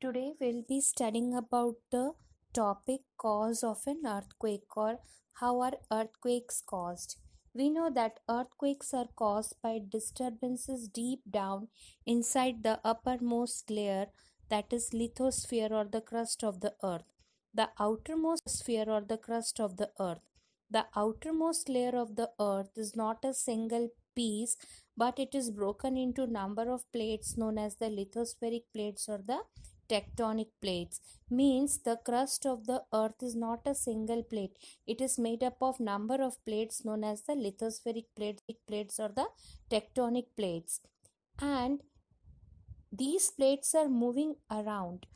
Today we'll be studying about the topic cause of an earthquake or how are earthquakes caused. We know that earthquakes are caused by disturbances deep down inside the uppermost layer, that is lithosphere or the crust of the earth. The outermost sphere or the crust of the earth. The outermost layer of the earth is not a single piece, but it is broken into number of plates known as the lithospheric plates or the tectonic plates. Means the crust of the earth is not a single plate, it is made up of number of plates known as the lithospheric plates or the tectonic plates, and these plates are moving around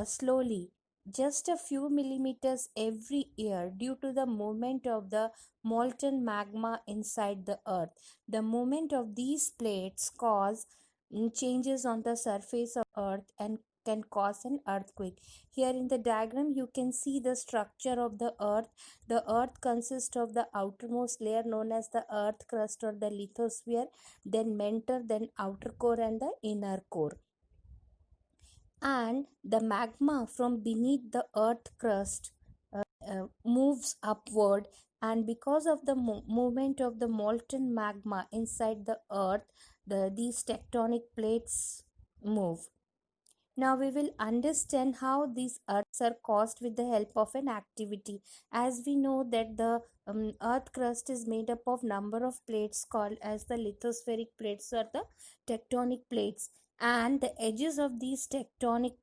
slowly, just a few millimeters every year, due to the movement of the molten magma inside the earth. The movement of these plates cause changes on the surface of earth and can cause an earthquake. Here in the diagram you can see the structure of the earth. The earth consists of the outermost layer known as the earth crust or the lithosphere, then mentor, then outer core and the inner core. And the magma from beneath the earth crust moves upward, and because of the movement of the molten magma inside the earth, these tectonic plates move. Now we will understand how these earths are caused with the help of an activity. As we know that the earth crust is made up of number of plates called as the lithospheric plates or the tectonic plates, and the edges of these tectonic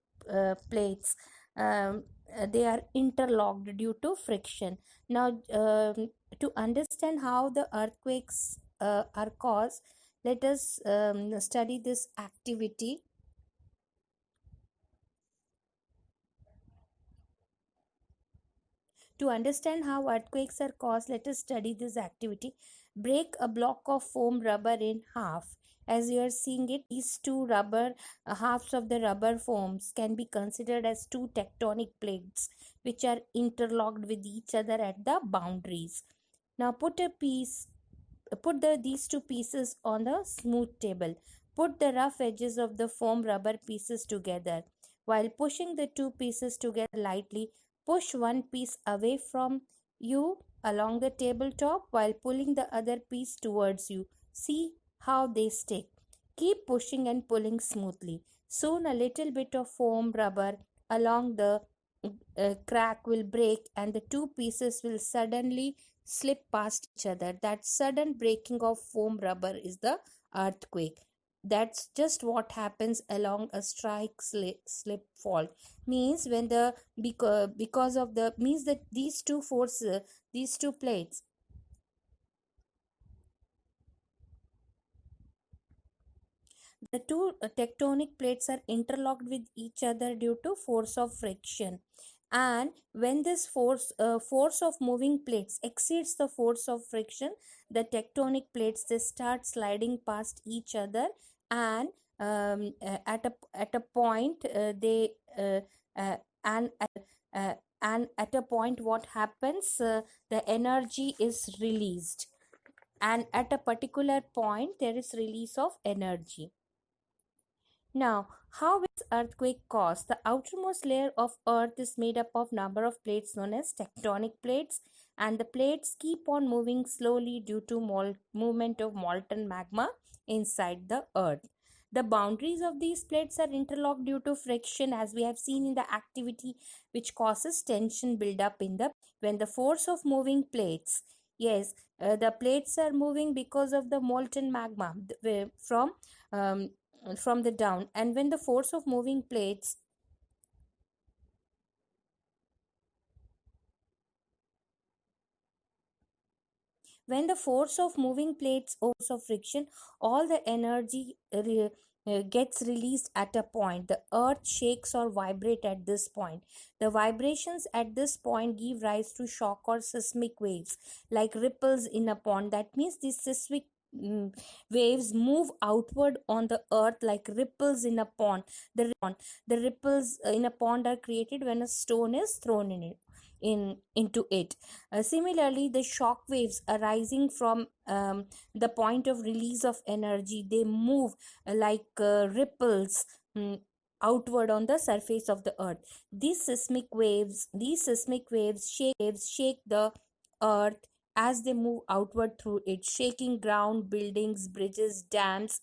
plates, they are interlocked due to friction. Now to understand how the earthquakes are caused, let us study this activity. To understand how earthquakes are caused, let us study this activity. Break a block of foam rubber in half. As you are seeing it, these two rubber halves of the rubber foams can be considered as two tectonic plates which are interlocked with each other at the boundaries. Now put these two pieces on the smooth table. Put the rough edges of the foam rubber pieces together. While pushing the two pieces together lightly, push one piece away from you along the tabletop while pulling the other piece towards you. See how they stick. Keep pushing and pulling smoothly. Soon a little bit of foam rubber along the crack will break and the two pieces will suddenly slip past each other. That sudden breaking of foam rubber is the earthquake. That's just what happens along a strike slip fault. Means when the because of the means that these two forces, these two plates, the two tectonic plates are interlocked with each other due to force of friction, and when this force of moving plates exceeds the force of friction, the tectonic plates, they start sliding past each other, and at a point they and uh, and at a point what happens, the energy is released, and at a particular point there is release of energy. Now, how is earthquake caused? The outermost layer of earth is made up of number of plates known as tectonic plates, and the plates keep on moving slowly due to movement of molten magma inside the earth. The boundaries of these plates are interlocked due to friction, as we have seen in the activity, which causes tension buildup in the when the force of moving plates. Yes, the plates are moving because of the molten magma um, from the down, and when the force of moving plates when the force of moving plates of friction, all the energy gets released at a point. The earth shakes or vibrate at this point. The vibrations at this point give rise to shock or seismic waves, like ripples in a pond. That means these seismic waves move outward on the earth like ripples in a pond. The ripples in a pond are created when a stone is thrown into it. Similarly, the shock waves arising from the point of release of energy, they move like ripples. outward on the surface of the earth. These seismic waves shake the earth as they move outward through it, shaking ground, buildings, bridges, dams,